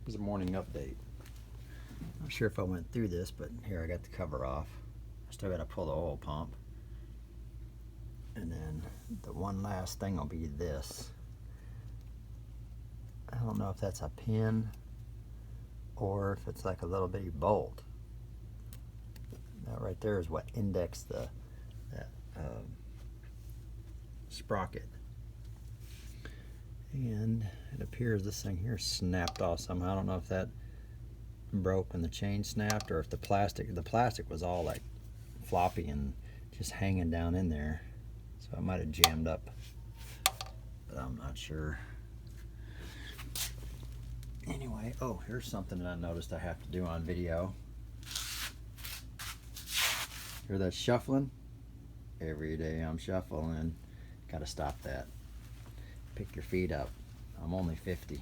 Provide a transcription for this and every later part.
Here's a morning update. Not sure if I went through this, but here I got the cover off. I still got to pull the oil pump. And then the one last thing will be this. I don't know if that's a pin or if it's like a little bitty bolt. That right there is what indexed that sprocket. And it appears this thing here snapped off somehow. I don't know if that broke when the chain snapped or if the plastic was all like floppy and just hanging down in there. So it might have jammed up, but I'm not sure. Anyway, oh, here's something that I noticed I have to do on video. Hear that shuffling? Every day I'm shuffling. Gotta stop that. Pick your feet up. I'm only 50.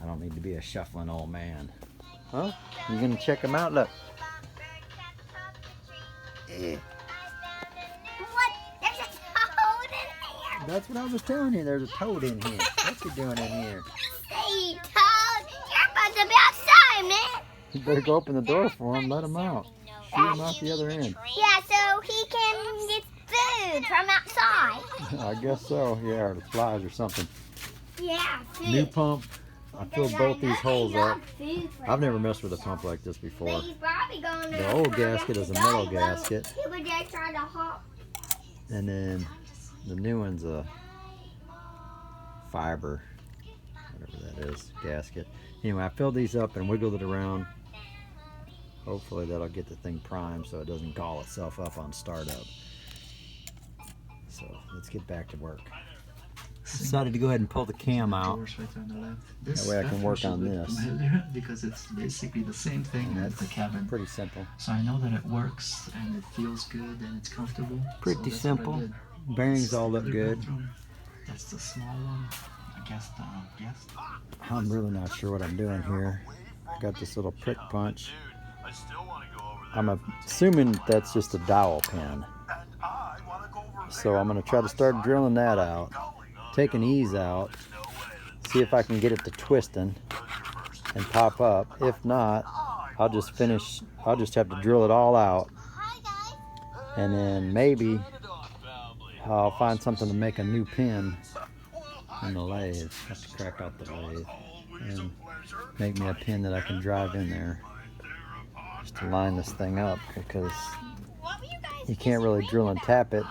I don't need to be a shuffling old man. Huh? You gonna check them out? Look. Eh. What? There's a toad in here. That's what I was telling you. There's a toad in here. What's he doing in here? Hey, toad. You're about to be outside, man. You better go open the door for him. Let him out. Shoot him out the other end. Yeah, so he can get food from outside. I guess so. Yeah, or the flies or something. Yeah, food. New pump. I filled both these holes up. Food for I've never messed with a pump like this before. He's probably going to The old gasket is a metal gasket. He would just try to hop. And then the new one's a fiber, whatever that is, gasket. Anyway, I filled these up and wiggled it around. Hopefully that'll get the thing primed so it doesn't gall itself up on startup. So let's get back to work. Decided to go ahead and pull the cam out. That way I can work on this. Because it's basically the same thing as the cabin. Pretty simple. So I know that it works and it feels good and it's comfortable. Pretty so simple. Bearings all look good. That's the small one. I guess I'm really not sure what I'm doing here. I got this little prick punch. I'm assuming that's just a dowel pin. So I'm going to try to start drilling that out. Take an ease out. See if I can get it to twisting and pop up. If not, I'll just have to drill it all out. And then maybe I'll find something to make a new pin in the lathe. Have to crack out the lathe and make me a pin that I can drive in there. Just to line this thing up, because you can't really drill and tap it.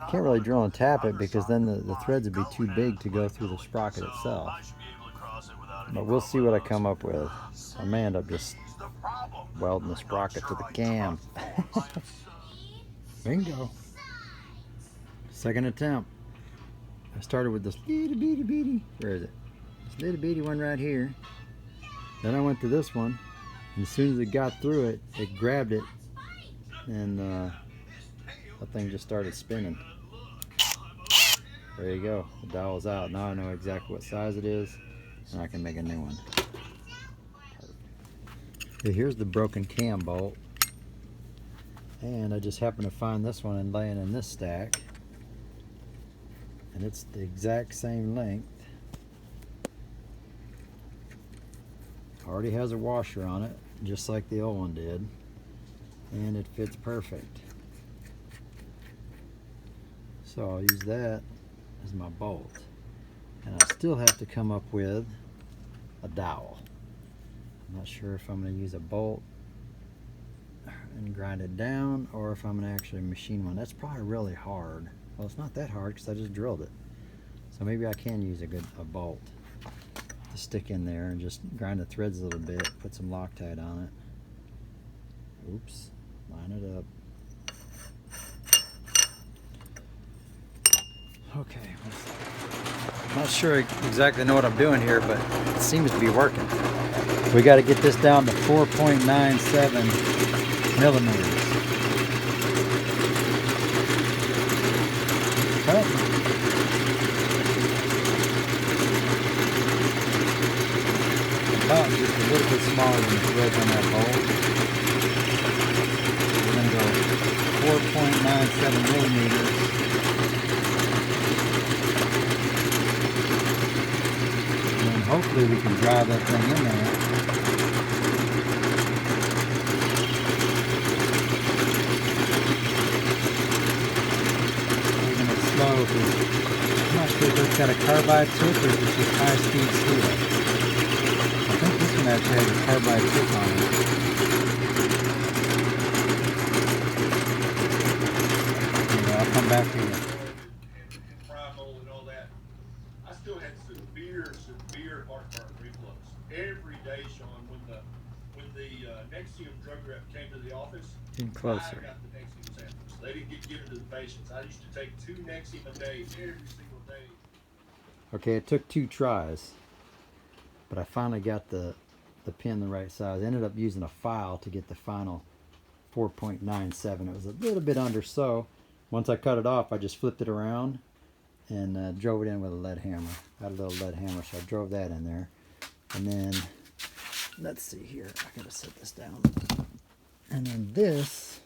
Can't really drill and tap it because then the threads would be too big to go through the sprocket itself. But we'll see what I come up with. I may end up just welding the sprocket to the cam. Bingo. Second attempt. I started with this little bitty. Where is it? This little bitty one right here. Then I went to this one, and as soon as it got through it, it grabbed it, and that thing just started spinning. There you go. The dowel's out. Now I know exactly what size it is, and I can make a new one. Okay, here's the broken cam bolt, and I just happened to find this one and laying in this stack, and it's the exact same length. Already has a washer on it, just like the old one did, and it fits perfect. So I'll use that as my bolt, and I still have to come up with a dowel. I'm not sure if I'm going to use a bolt and grind it down, or if I'm going to actually machine one. That's probably really hard. Well, it's not that hard because I just drilled it. So maybe I can use a bolt to stick in there and just grind the threads a little bit, put some Loctite on it. Oops, line it up. Okay, I'm not sure exactly know what I'm doing here, but it seems to be working. We got to get this down to 4.97 millimeters. Cut. About just a little bit smaller than the threads on that bolt. We're going to go 4.97 millimeters. hopefully we can drive that thing in there. Taking it slow because I'm not sure if it's got a carbide tip or if it's just high-speed steel. I think this one actually has a carbide tip on it. Anyway, I'll come back to you. I still had severe heartburn reflux every day, Sean. When the Nexium drug rep came to the office, Getting closer. I got the Nexium samples. They didn't get given to the patients. I used to take 2 Nexium a day every single day. Okay, it took 2 tries, but I finally got the pin the right size. I ended up using a file to get the final 4.97. It was a little bit under, so once I cut it off, I just flipped it around and drove it in with a lead hammer. I had a little lead hammer, so I drove that in there. And then, let's see here, I gotta set this down. And then this,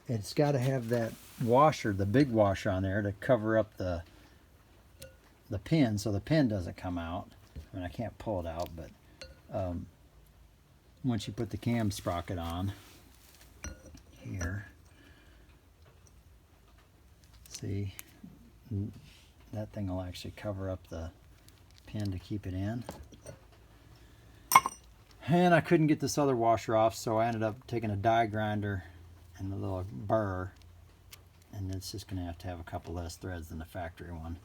it's gotta have that washer, the big washer on there to cover up the pin, so the pin doesn't come out. I mean, I can't pull it out, but once you put the cam sprocket on here, see, that thing will actually cover up the pin to keep it in. And I couldn't get this other washer off, so I ended up taking a die grinder and a little burr, and it's just going to have a couple less threads than the factory one.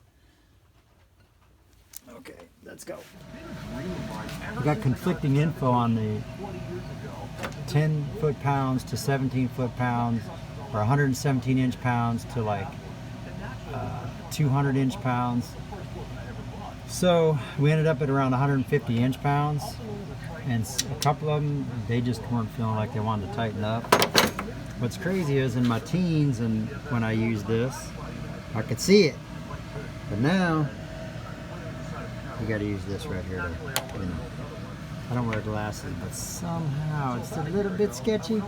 Okay, let's go. We got conflicting info on the 10 foot-pounds to 17 foot-pounds, or 117 inch-pounds to like 200 inch-pounds. So we ended up at around 150 inch-pounds, and a couple of them, they just weren't feeling like they wanted to tighten up. What's crazy is in my teens and when I used this, I could see it, but now you got to use this right here to, you know, I don't wear glasses, but somehow it's a little bit sketchy.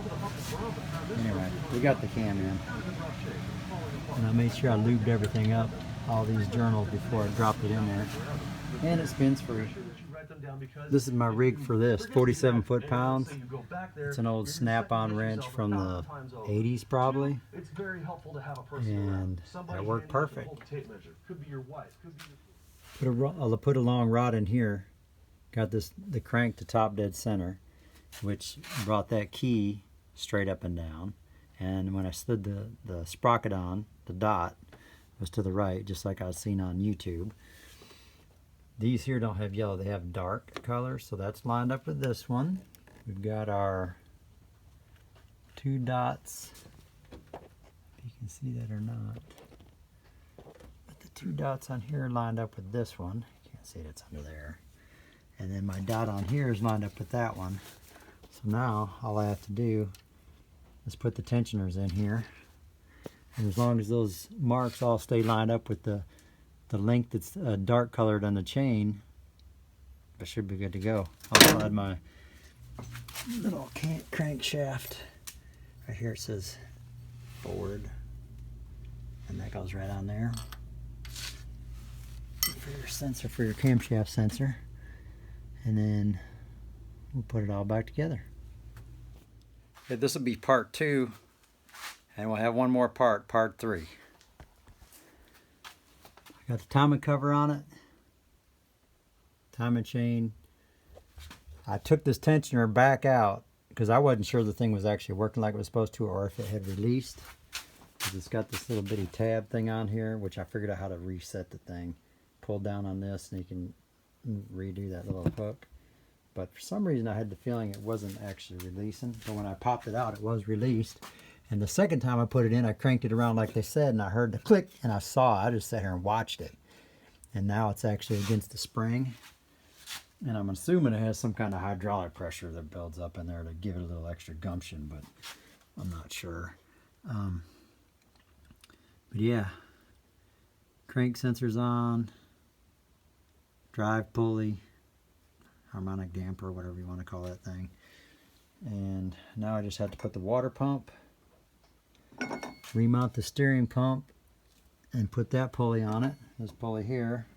Anyway, we got the cam in, and I made sure I lubed everything up, all these journals, before I dropped it in there, and it spins free. This is my rig for this, 47 foot-pounds. It's an old snap-on wrench from the 80s probably, and it worked perfect. I'll put a long rod in here. Got the crank to top dead center, which brought that key straight up and down. And when I slid the sprocket on, the dot was to the right, just like I was seeing on YouTube. These here don't have yellow, they have dark color, so that's lined up with this one. We've got our 2 dots, if you can see that or not. But the 2 dots on here are lined up with this one. You can't see it, it's under there. And then my dot on here is lined up with that one. So now all I have to do is put the tensioners in here. And as long as those marks all stay lined up with the length that's dark colored on the chain, I should be good to go. I'll slide my little crankshaft. Right here it says forward, and that goes right on there for your sensor, for your camshaft sensor. And then we'll put it all back together. Okay, this will be part 2, and we'll have one more part 3. Got the timing cover on it, timing chain. I took this tensioner back out because I wasn't sure the thing was actually working like it was supposed to, or if it had released. Because it's got this little bitty tab thing on here, which I figured out how to reset the thing. Pull down on this and you can redo that little hook. But for some reason I had the feeling it wasn't actually releasing. But when I popped it out, it was released. And the second time I put it in, I cranked it around like they said, and I heard the click, and I just sat here and watched it. And now it's actually against the spring. And I'm assuming it has some kind of hydraulic pressure that builds up in there to give it a little extra gumption, but I'm not sure. But yeah, crank sensor's on, drive pulley, harmonic damper, whatever you want to call that thing. And now I just have to put the water pump, remount the steering pump, and put that pulley on it, this pulley here,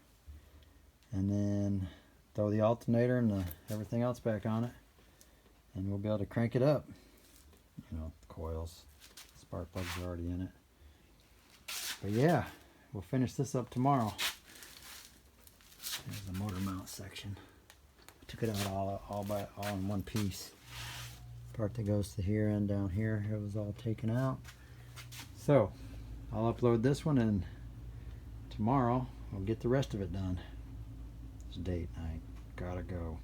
and then throw the alternator and everything else back on it, and we'll be able to crank it up. You know, coils, spark plugs are already in it. But yeah, we'll finish this up tomorrow. There's the motor mount section. I took it out all in one piece. Part that goes to here and down here, it was all taken out. So I'll upload this one, and tomorrow we'll get the rest of it done. It's date night. Gotta go.